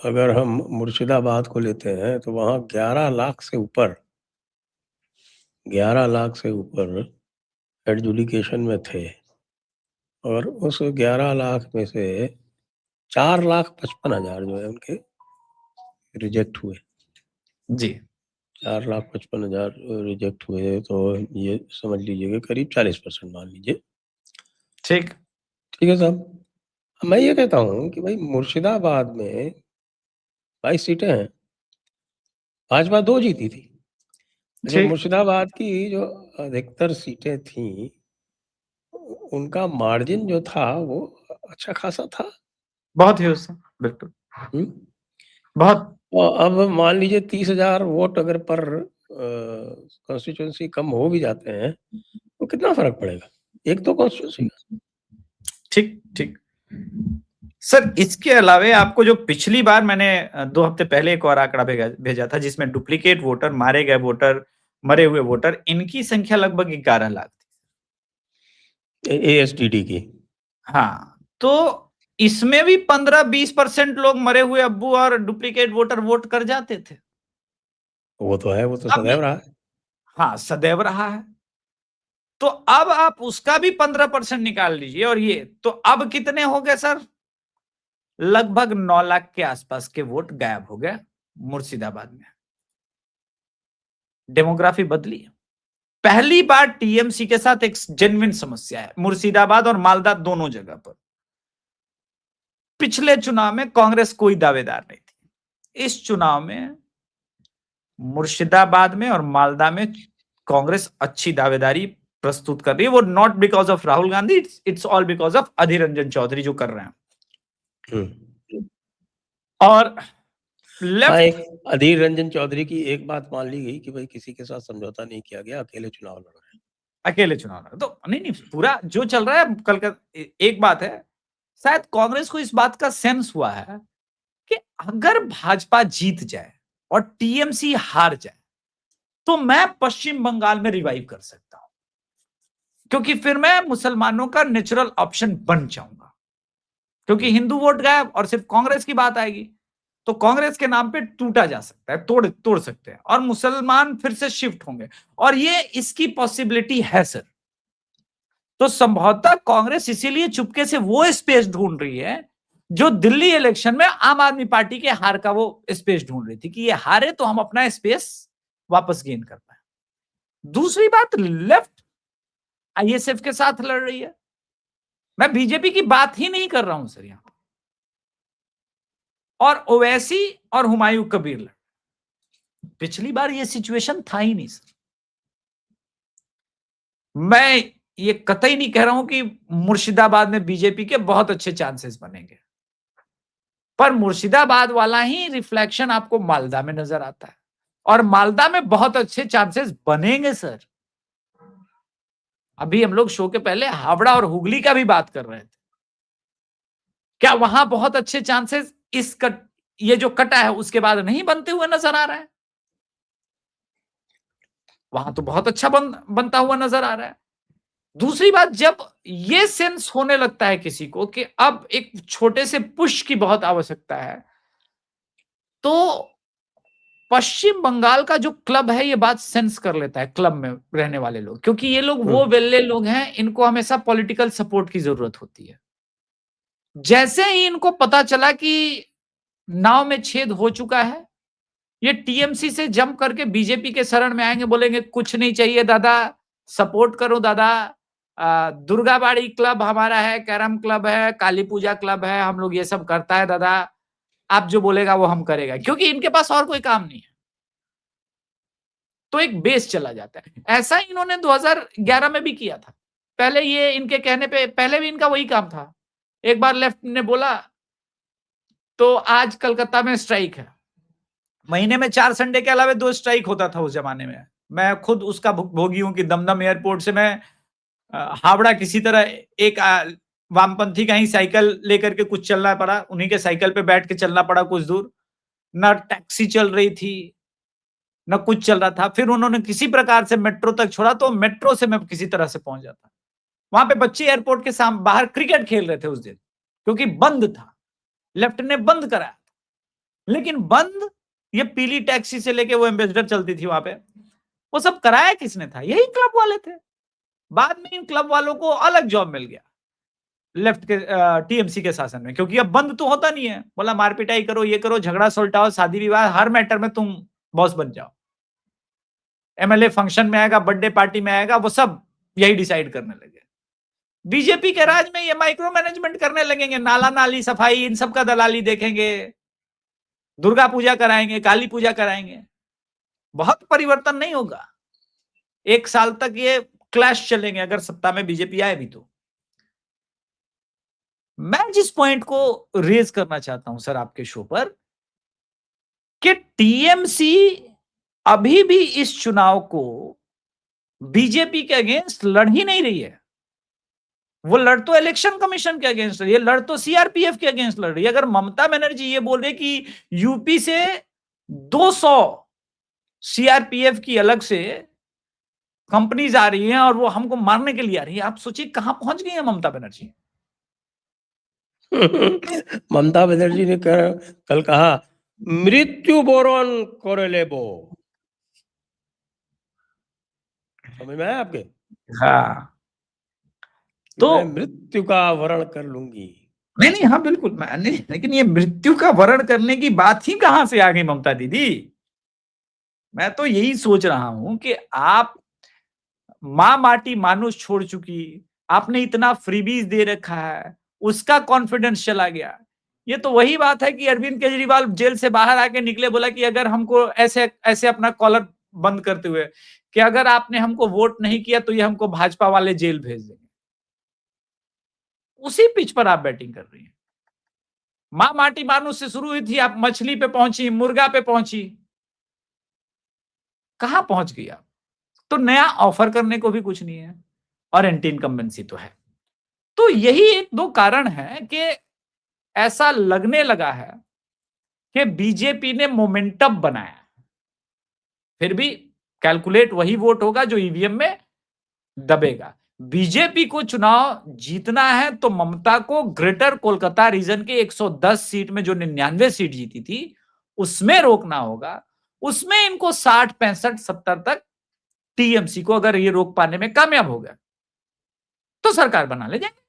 अगर हम मुर्शिदाबाद को लेते हैं तो वहाँ 11 लाख से ऊपर 11 लाख से ऊपर एडजुडिकेशन में थे और उस 11 लाख में से 4,55,000 जो है उनके रिजेक्ट हुए। जी 4,55,000 रिजेक्ट हुए तो ये समझ लीजिए कि करीब 40% मान लीजिए। ठीक ठीक है साहब। मैं ये कहता हूँ कि भाई मुर्शिदाबाद में 22 सीटें हैं, भाजपा 2 जीती थी। अच्छा, ठीक मुर्शिदाबाद की जो अधिकतर सीटें थीं, उनका मार्जिन जो था वो अच्छा खासा था। बहुत ही उससे बिल्कुल हुँ? बहुत अब मान लीजिए 30,000 वोट अगर पर कॉन्स्टिट्यूएंसी कम हो भी जाते हैं, तो कितना फ़र्क पड़ेगा? एक तो कॉन्स्टिट्यूएंसी का। ठीक ठीक। सर इसके अलावे आपको जो पिछली बार मैंने 2 हफ्ते पहले एक और आंकड़ा भेजा था जिसमें डुप्लीकेट वोटर, मारे गए वोटर, मरे हुए वोटर, इनकी संख्या लगभग 11 लाख थी। एएसटीडी की। हाँ, तो इसमें भी 15-20% लोग मरे हुए अब्बू और डुप्लीकेट वोटर वोट कर जाते थे। वो तो है, वो तो अभी सदैव रहा है। हाँ, सदैव रहा है। तो अब आप उसका भी 15% निकाल लीजिए और ये तो अब कितने हो गए सर? लगभग 9 लाख के आसपास के वोट गायब हो गए मुर्शिदाबाद में। डेमोग्राफी बदली है। पहली बार टीएमसी के साथ एक जेन्युइन समस्या है मुर्शिदाबाद और मालदा दोनों जगह पर। पिछले चुनाव में कांग्रेस कोई दावेदार नहीं थी। इस चुनाव में मुर्शिदाबाद में और मालदा में कांग्रेस अच्छी दावेदारी प्रस्तुत कर रही है। वो not because of Rahul Gandhi, it's all because of Adhir Ranjan Chowdhury जो कर रहे हैं। और हाँ, लेफ्ट एक अधीर रंजन चौधरी की एक बात मान ली गई कि भाई किसी के साथ समझौता नहीं किया गया, अकेले चुनाव लड़ रहे हैं। अकेले चुनाव लड़ा तो नहीं पूरा जो चल रहा है कल का एक बात है, शायद कांग्रेस को इस बात का सेंस हुआ है कि अगर भाजपा जीत जाए और टीएमसी हार जाए तो मैं पश्चिम बंगाल में रिवाइव कर सकता हूं, क्योंकि फिर मैं मुसलमानों का नेचुरल ऑप्शन बन जाऊंगा, क्योंकि हिंदू वोट गायब और सिर्फ कांग्रेस की बात आएगी तो कांग्रेस के नाम पे टूटा जा सकता है, तोड़ सकते हैं और मुसलमान फिर से शिफ्ट होंगे और ये इसकी पॉसिबिलिटी है सर। तो संभवतः कांग्रेस इसीलिए चुपके से वो स्पेस ढूंढ रही है जो दिल्ली इलेक्शन में आम आदमी पार्टी के हार का वो स्पेस ढूंढ रही थी कि ये हारे तो हम अपना स्पेस वापस गेन कर पाए। दूसरी बात, लेफ्ट आईएसएफ के साथ लड़ रही है। मैं बीजेपी की बात ही नहीं कर रहा हूं सर यहां। और ओवैसी और हुमायूं कबीर लड़। पिछली बार ये सिचुएशन था ही नहीं सर। मैं ये कतई नहीं कह रहा हूं कि मुर्शिदाबाद में बीजेपी के बहुत अच्छे चांसेस बनेंगे, पर मुर्शिदाबाद वाला ही रिफ्लेक्शन आपको मालदा में नजर आता है और मालदा में बहुत अच्छे चांसेस बनेंगे सर। अभी हम लोग शो के पहले हावड़ा और हुगली का भी बात कर रहे थे। क्या वहां बहुत अच्छे चांसेस ये जो कटा है उसके बाद नहीं बनते हुए नजर आ रहा है? वहां तो बहुत अच्छा बनता हुआ नजर आ रहा है। दूसरी बात, जब ये सेंस होने लगता है किसी को कि अब एक छोटे से पुश की बहुत आवश्यकता है, तो पश्चिम बंगाल का जो क्लब है ये बात सेंस कर लेता है, क्लब में रहने वाले लोग, क्योंकि ये लोग वो वेल्ले लोग हैं, इनको हमेशा पॉलिटिकल सपोर्ट की जरूरत होती है। जैसे ही इनको पता चला कि नाव में छेद हो चुका है, ये टीएमसी से जंप करके बीजेपी के शरण में आएंगे, बोलेंगे कुछ नहीं चाहिए दादा, सपोर्ट करो दादा, दुर्गाबाड़ी क्लब हमारा है, कैरम क्लब है, काली पूजा क्लब है, हम लोग ये सब करता है दादा, आप जो बोलेगा वो हम करेगा, क्योंकि इनके पास और कोई काम नहीं है। तो एक बेस चला जाता है। ऐसा ही इन्होंने 2011 में भी किया था। पहले ये इनके कहने पे पहले भी इनका वही काम था। एक बार लेफ्ट ने बोला तो आज कलकत्ता में स्ट्राइक है। महीने में 4 संडे के अलावा 2 स्ट्राइक होता था उस जमाने में। मैं खुद उसका भोगी हूं कि दमदम एयरपोर्ट से मैं हावड़ा किसी तरह एक वामपंथी का ही साइकिल लेकर के कुछ चलना पड़ा, उन्हीं के साइकिल पे बैठ के चलना पड़ा कुछ दूर। ना टैक्सी चल रही थी न कुछ चल रहा था। फिर उन्होंने किसी प्रकार से मेट्रो तक छोड़ा तो मेट्रो से मैं किसी तरह से पहुंच जाता। वहां पे बच्चे एयरपोर्ट के सामने बाहर क्रिकेट खेल रहे थे उस दिन, क्योंकि बंद था, लेफ्ट ने बंद कराया। लेकिन बंद ये पीली टैक्सी से लेके वो एम्बेसडर चलती थी वहां पे, वो सब कराया किसने था? यही क्लब वाले थे। बाद में इन क्लब वालों को अलग जॉब मिल गया लेफ्ट के टीएमसी के शासन में, क्योंकि अब बंद तो होता नहीं है। बोला मार पिटाई करो, ये करो, झगड़ा सुलटाओ, शादी विवाह, हर मैटर में तुम बॉस बन जाओ। एमएलए फंक्शन में आएगा, बर्थडे पार्टी में आएगा, वो सब यही डिसाइड करने लगे। बीजेपी के राज में ये माइक्रो मैनेजमेंट करने लगेंगे, नाला नाली सफाई इन सब का दलाली देखेंगे, दुर्गा पूजा कराएंगे, काली पूजा कराएंगे। बहुत परिवर्तन नहीं होगा। 1 साल तक ये क्लैश चलेंगे अगर सत्ता में बीजेपी आए भी तो। मैं जिस पॉइंट को रेज करना चाहता हूं सर आपके शो पर, कि टीएमसी अभी भी इस चुनाव को बीजेपी के अगेंस्ट लड़ ही नहीं रही है। वो लड़ तो इलेक्शन कमीशन के अगेंस्ट रही है, लड़ तो सीआरपीएफ के अगेंस्ट लड़ रही है। अगर ममता बनर्जी ये बोल रहे कि यूपी से 200 सीआरपीएफ की अलग से कंपनीज आ रही हैं और वो हमको मारने के लिए आ रही है, आप सोचिए कहां पहुंच गई है ममता बनर्जी। ममता बनर्जी ने कल कहा मृत्यु बोरन करे लेबो, समझ में आया आपके? हाँ, तो मैं मृत्यु का वरण कर लूंगी। नहीं, हाँ बिल्कुल, नहीं, लेकिन ये मृत्यु का वरण करने की बात ही कहां से आ गई ममता दीदी? मैं तो यही सोच रहा हूं कि आप माँ माटी मानुष छोड़ चुकी, आपने इतना फ्रीबीज दे रखा है, उसका कॉन्फिडेंस चला गया। ये तो वही बात है कि अरविंद केजरीवाल जेल से बाहर आके निकले, बोला कि अगर हमको ऐसे ऐसे अपना कॉलर बंद करते हुए कि अगर आपने हमको वोट नहीं किया तो ये हमको भाजपा वाले जेल भेज देंगे। उसी पिच पर आप बैटिंग कर रही हैं। माँ माटी मानुष से शुरू हुई थी, आप मछली पे पहुंची, मुर्गा पे पहुंची, कहां पहुंच गई आप? तो नया ऑफर करने को भी कुछ नहीं है और एंटी इनकम्बेंसी तो है। तो यही 1-2 कारण है कि ऐसा लगने लगा है कि बीजेपी ने मोमेंटम बनाया। फिर भी कैलकुलेट वही वोट होगा जो ईवीएम में दबेगा। बीजेपी को चुनाव जीतना है तो ममता को ग्रेटर कोलकाता रीजन के 110 सीट में जो 99 सीट जीती थी उसमें रोकना होगा। उसमें इनको 60, 65, 70 तक टीएमसी को अगर ये रोक पाने में कामयाब हो गया तो सरकार बना ले जाएंगे।